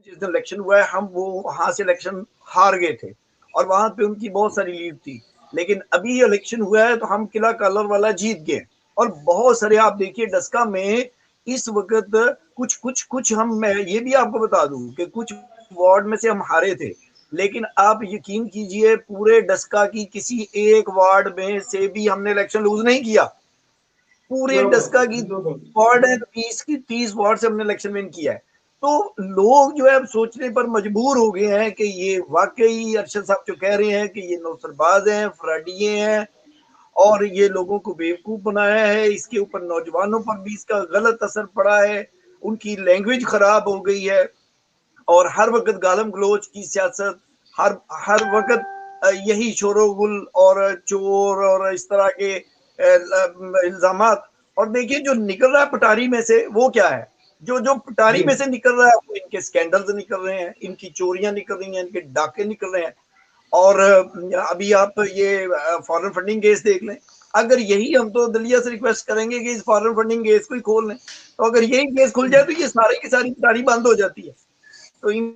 जिस दिन इलेक्शन हुआ है हम वो वहां से इलेक्शन हार गए थे और वहां पे उनकी बहुत सारी लीड थी, लेकिन अभी इलेक्शन हुआ है तो हम किला कलर वाला जीत गए। और बहुत सारे आप देखिए डस्का में इस वक्त कुछ कुछ कुछ हम, मैं ये भी आपको बता दूं कि कुछ वार्ड में से हम हारे थे, लेकिन आप यकीन कीजिए पूरे डस्का की किसी एक वार्ड में से भी हमने इलेक्शन लूज नहीं किया। पूरे डस्का की वार्ड है, 30 वार्ड से हमने इलेक्शन विन किया है। तो लोग जो है अब सोचने पर मजबूर हो गए हैं कि ये वाकई अरशद साहब जो कह रहे हैं कि ये नौसरबाज हैं, फ्राडिये हैं और ये लोगों को बेवकूफ बनाया है। इसके ऊपर नौजवानों पर भी इसका गलत असर पड़ा है, उनकी लैंग्वेज खराब हो गई है और हर वक्त गालम गलोच की सियासत, हर हर वक्त यही शोरगुल और चोर और इस तरह के इल्जामात। और देखिए जो निकल रहा है पटारी में से वो क्या है, जो जो पटारी में से निकल रहा है वो इनके स्कैंडल्स निकल रहे हैं, इनकी चोरियां निकल रही हैं, इनके डाके निकल रहे हैं। और अभी आप ये फॉरेन फंडिंग केस देख लें, अगर यही, हम तो दलिया से रिक्वेस्ट करेंगे कि इस फॉरेन फंडिंग केस को ही खोल लें, तो अगर यही केस खुल जाए तो ये सारी की सारी पटारी बंद हो जाती है। तो इन